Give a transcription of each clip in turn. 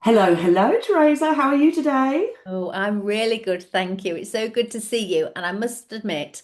Hello, hello, Theresa. How are you today? Oh, I'm really good, thank you. It's so good to see you. And I must admit,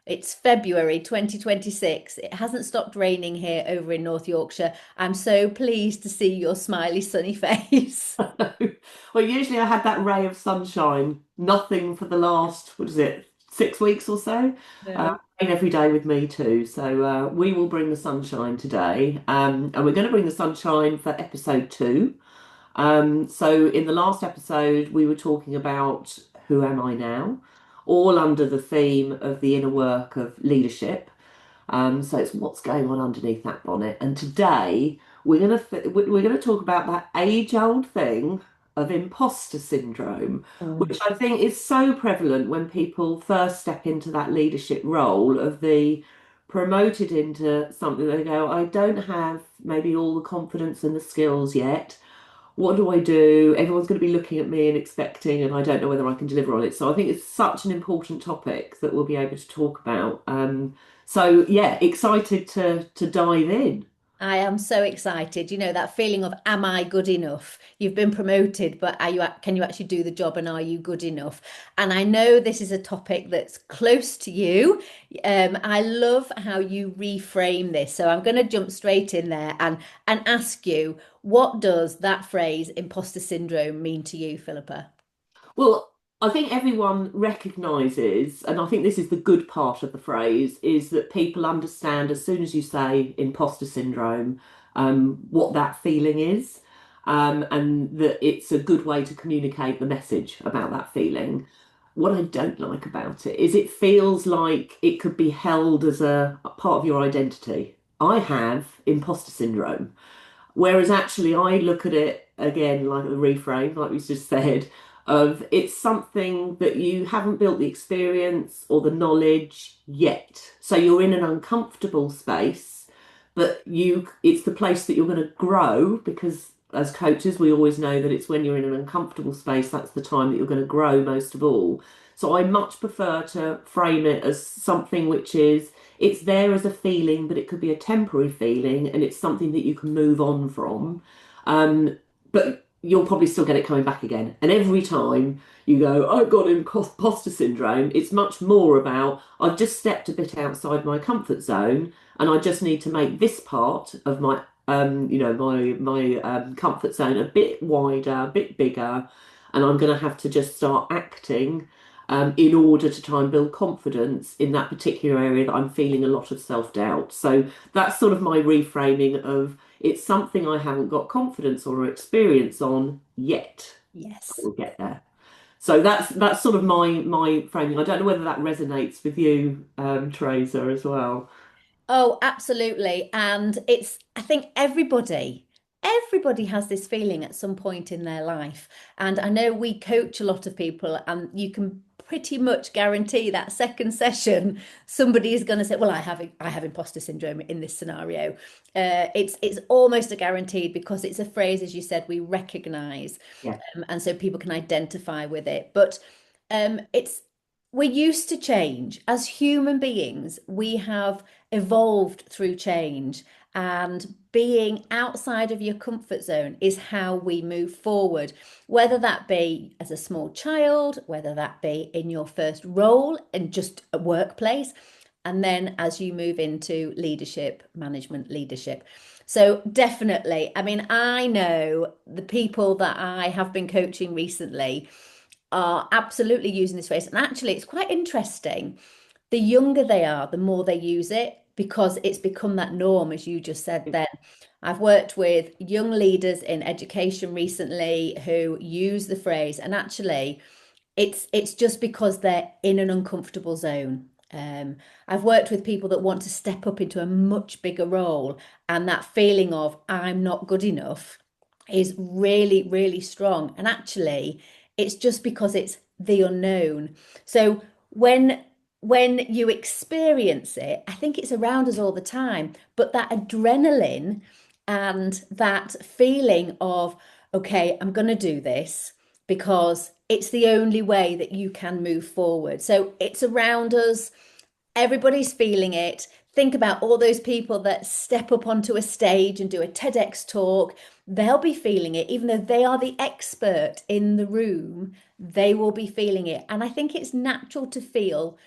it's February 2026. It hasn't stopped raining here over in North Yorkshire. I'm so pleased to see your smiley, sunny face. Well, usually I had that ray of sunshine. Nothing for the last, what is it, 6 weeks or so? No. Rain every day with me too. So we will bring the sunshine today. And we're going to bring the sunshine for episode 2. So in the last episode, we were talking about who am I now, all under the theme of the inner work of leadership. So it's what's going on underneath that bonnet. And today we're gonna talk about that age-old thing of imposter syndrome, Oh, which I think is so prevalent when people first step into that leadership role of the promoted into something. They go, I don't have maybe all the confidence and the skills yet. What do I do? Everyone's going to be looking at me and expecting, and I don't know whether I can deliver on it. So I think it's such an important topic that we'll be able to talk about. So yeah, excited to dive in. I am so excited. You know, that feeling of, am I good enough? You've been promoted, but can you actually do the job and are you good enough? And I know this is a topic that's close to you. I love how you reframe this. So I'm going to jump straight in there and ask you, what does that phrase imposter syndrome mean to you, Philippa? Well, I think everyone recognises, and I think this is the good part of the phrase, is that people understand as soon as you say imposter syndrome, what that feeling is, and that it's a good way to communicate the message about that feeling. What I don't like about it is it feels like it could be held as a part of your identity. I have imposter syndrome. Whereas actually, I look at it again like the reframe, like we just said, of it's something that you haven't built the experience or the knowledge yet. So you're in an uncomfortable space, but it's the place that you're going to grow because as coaches, we always know that it's when you're in an uncomfortable space, that's the time that you're going to grow most of all. So I much prefer to frame it as something which is it's there as a feeling, but it could be a temporary feeling, and it's something that you can move on from. But you'll probably still get it coming back again. And every time you go, I've got imposter syndrome, it's much more about I've just stepped a bit outside my comfort zone, and I just need to make this part of my comfort zone a bit wider, a bit bigger, and I'm going to have to just start acting in order to try and build confidence in that particular area that I'm feeling a lot of self-doubt. So that's sort of my reframing of it's something I haven't got confidence or experience on yet. I Yes. will get there. So that's sort of my framing. I don't know whether that resonates with you, Teresa, as well. Oh, absolutely. And I think everybody has this feeling at some point in their life. And I know we coach a lot of people, and you can pretty much guarantee that second session, somebody is going to say, well, I have imposter syndrome in this scenario. It's almost a guaranteed because it's a phrase, as you said, we recognize. Yeah. And so people can identify with it. But it's we're used to change. As human beings, we have evolved through change, and being outside of your comfort zone is how we move forward, whether that be as a small child, whether that be in your first role in just a workplace, and then as you move into leadership, management leadership. So definitely, I mean, I know the people that I have been coaching recently are absolutely using this phrase. And actually, it's quite interesting. The younger they are, the more they use it because it's become that norm, as you just said then. I've worked with young leaders in education recently who use the phrase, and actually, it's just because they're in an uncomfortable zone. I've worked with people that want to step up into a much bigger role, and that feeling of I'm not good enough is really, really strong. And actually, it's just because it's the unknown. So when you experience it, I think it's around us all the time, but that adrenaline and that feeling of, okay, I'm going to do this because it's the only way that you can move forward. So it's around us. Everybody's feeling it. think about all those people that step up onto a stage and do a TEDx talk. They'll be feeling it, even though they are the expert in the room, they will be feeling it. And I think it's natural to feel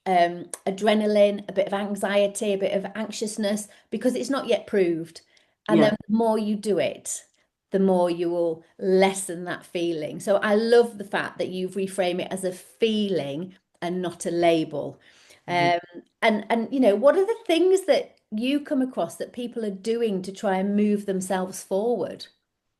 adrenaline, a bit of anxiety, a bit of anxiousness, because it's not yet proved. And then Yeah. the more you do it, the more you will lessen that feeling. So I love the fact that you've reframed it as a feeling and not a label. Mhm. Um, and what are the things that you come across that people are doing to try and move themselves forward?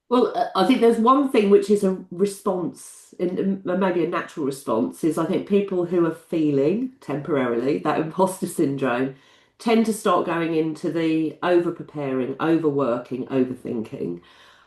Well, I think there's one thing which is a response, and maybe a natural response, is I think people who are feeling temporarily that imposter syndrome tend to start going into the over preparing, overworking, overthinking.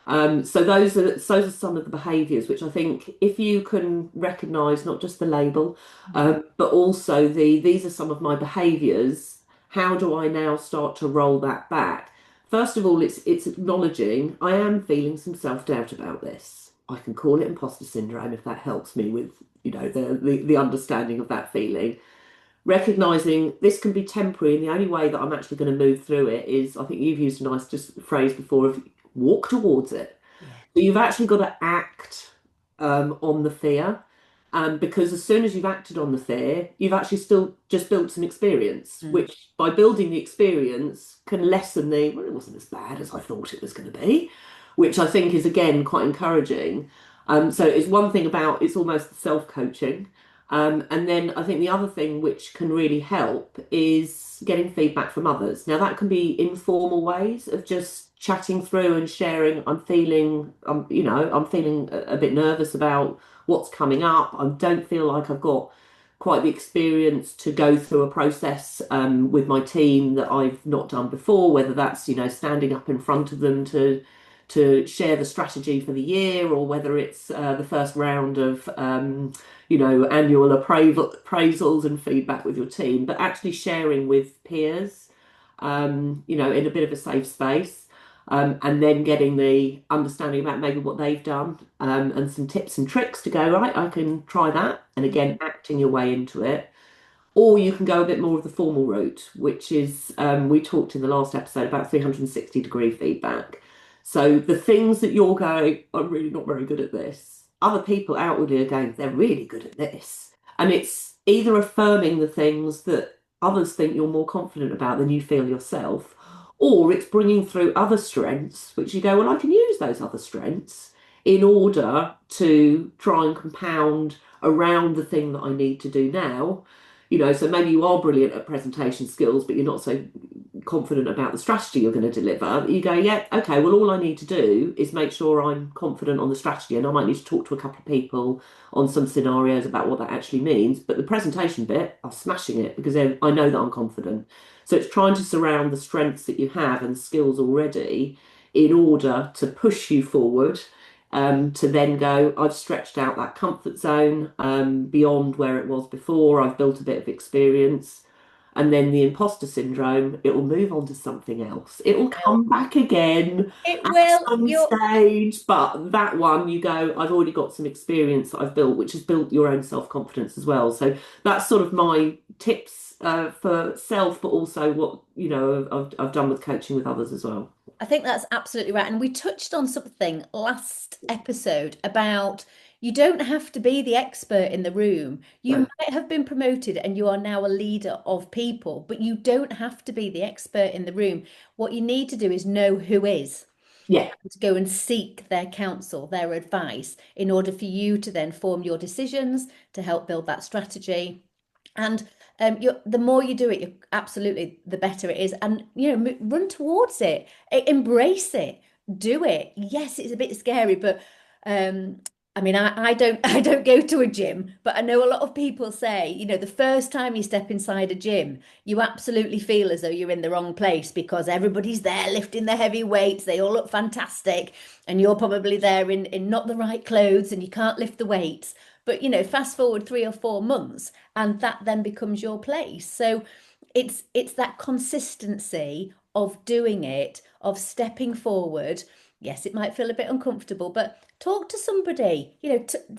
So those are some of the behaviours which I think if you can recognise not just the label, but also these are some of my behaviours. How do I now start to roll that back? First of all, it's acknowledging I am feeling some self-doubt about this. I can call it imposter syndrome if that helps me with, the understanding of that feeling. Recognizing this can be temporary, and the only way that I'm actually going to move through it is, I think you've used a nice just phrase before of walk towards it. Yeah. So you've actually got to act on the fear. Because as soon as you've acted on the fear, you've actually still just built some experience, Mm. which by building the experience can lessen well, it wasn't as bad as I thought it was going to be, which I think is again quite encouraging. So it's one thing about it's almost self-coaching. And then I think the other thing which can really help is getting feedback from others. Now that can be informal ways of just chatting through and sharing. I'm feeling a bit nervous about what's coming up. I don't feel like I've got quite the experience to go through a process with my team that I've not done before, whether that's, standing up in front of them to share the strategy for the year, or whether it's the first round of annual appraisals and feedback with your team, but actually sharing with peers, in a bit of a safe space, and then getting the understanding about maybe what they've done, and some tips and tricks to go, right, I can try that. And again, acting your way into it. Or you can go a bit more of the formal route, which is, we talked in the last episode about 360-degree feedback. So the things that you're going, I'm really not very good at this. Other people outwardly are going, they're really good at this. And it's either affirming the things that others think you're more confident about than you feel yourself, or it's bringing through other strengths, which you go, well, I can use those other strengths in order to try and compound around the thing that I need to do now. So maybe you are brilliant at presentation skills, but you're not so confident about the strategy you're going to deliver. You go, yeah, okay, well, all I need to do is make sure I'm confident on the strategy, and I might need to talk to a couple of people on some scenarios about what that actually means. But the presentation bit, I'm smashing it because I know that I'm confident. So it's trying to surround the strengths that you have and skills already in order to push you forward, to then go, I've stretched out that comfort zone beyond where it was before. I've built a bit of experience. And then the imposter syndrome, it will move on to something else. It will come back again It at will. some stage. But that one, you go, I've already got some experience that I've built, which has built your own self-confidence as well. So that's sort of my tips for self, but also what, I've done with coaching with others as well. I think that's absolutely right. And we touched on something last episode about you don't have to be the expert in the room. You So, might have been promoted and you are now a leader of people, but you don't have to be the expert in the room. What you need to do is know who is, yeah. to go and seek their counsel, their advice, in order for you to then form your decisions to help build that strategy. And the more you do it, you absolutely the better it is. And run towards it, embrace it, do it. Yes, it's a bit scary, but um, I mean, I don't I don't go to a gym, but I know a lot of people say, the first time you step inside a gym, you absolutely feel as though you're in the wrong place because everybody's there lifting the heavy weights. They all look fantastic, and you're probably there in not the right clothes, and you can't lift the weights. But fast forward 3 or 4 months, and that then becomes your place. So it's that consistency of doing it, of stepping forward. Yes, it might feel a bit uncomfortable, but talk to somebody,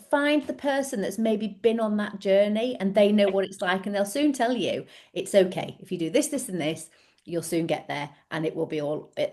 find the person that's maybe been on that journey and they know what it's like, and they'll soon tell you it's okay. If you do this, this, and this, you'll soon get there and it'll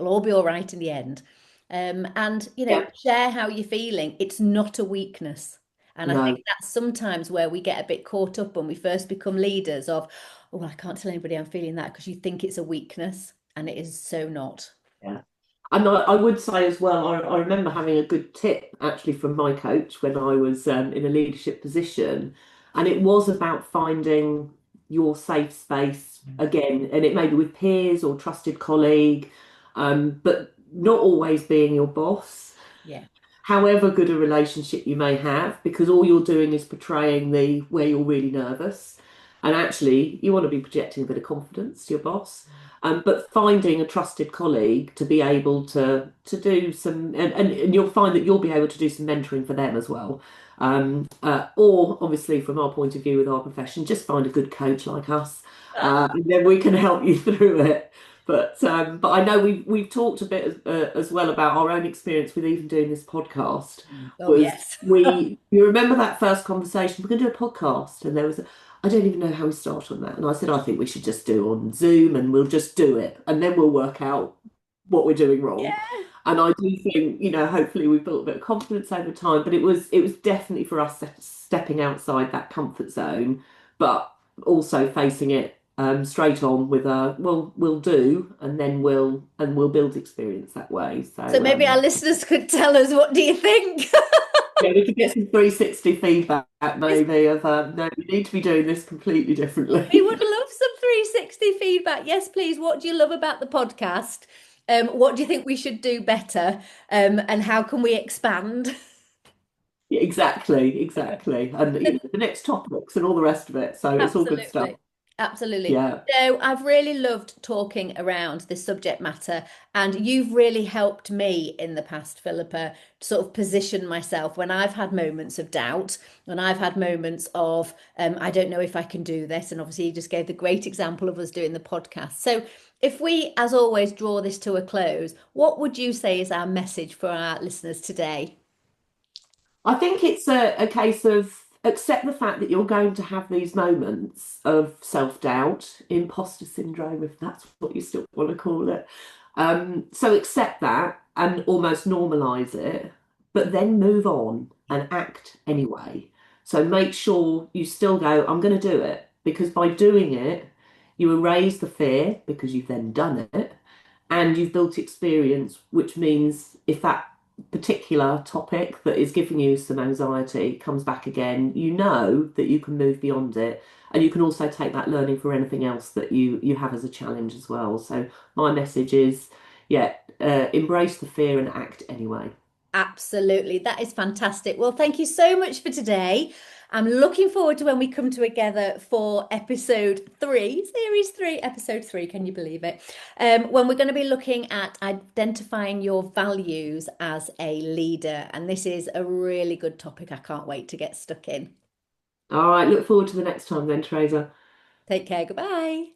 all be all right in the end. And Yeah. share how you're feeling. It's not a weakness. And I think No. that's sometimes where we get a bit caught up when we first become leaders of, oh, I can't tell anybody I'm feeling that, because you think it's a weakness and it is so not. Yeah. And I would say as well, I remember having a good tip actually from my coach when I was in a leadership position. And it was about finding your safe space again. And it may be with peers or trusted colleague, but not always being your boss, Yeah. however good a relationship you may have, because all you're doing is portraying the where you're really nervous. And actually, you want to be projecting a bit of confidence to your boss. But finding a trusted colleague to be able to do some, and you'll find that you'll be able to do some mentoring for them as well. Or obviously, from our point of view with our profession, just find a good coach like us, and then we can help you through it. But I know we've talked a bit as well about our own experience with even doing this podcast. Oh, Was yes. you remember that first conversation? We're going to do a podcast, and there was I don't even know how we start on that. And I said I think we should just do on Zoom, and we'll just do it, and then we'll work out what we're doing wrong. Yeah. And I do think, hopefully we've built a bit of confidence over time, but it was definitely for us stepping outside that comfort zone, but also facing it straight on with a well, we'll do, and then we'll build experience that way. So So maybe our listeners could tell us, what do you think? yeah, we could get some 360 feedback Yes, maybe of no, you need to be doing this completely we would differently. love some 360 feedback. Yes, please. What do you love about the podcast? What do you think we should do better? And how can we expand? Yeah, exactly. And the next topics and all the rest of it. So it's all good stuff. Absolutely. Absolutely. Yeah. So I've really loved talking around this subject matter, and you've really helped me in the past, Philippa, to sort of position myself when I've had moments of doubt, when I've had moments of, I don't know if I can do this. And obviously, you just gave the great example of us doing the podcast. So if we, as always, draw this to a close, what would you say is our message for our listeners today? I think it's a case of accept the fact that you're going to have these moments of self-doubt, imposter syndrome, if that's what you still want to call it. So accept that and almost normalize it, but then move on and act anyway. So make sure you still go, I'm going to do it, because by doing it, you erase the fear because you've then done it and you've built experience, which means if that particular topic that is giving you some anxiety comes back again, you know that you can move beyond it. And you can also take that learning for anything else that you have as a challenge as well. So my message is, yeah, embrace the fear and act anyway. Absolutely. That is fantastic. Well, thank you so much for today. I'm looking forward to when we come together for episode three, series three, episode three. Can you believe it? When we're going to be looking at identifying your values as a leader. And this is a really good topic. I can't wait to get stuck in. All right, look forward to the next time then, Teresa. Take care. Goodbye.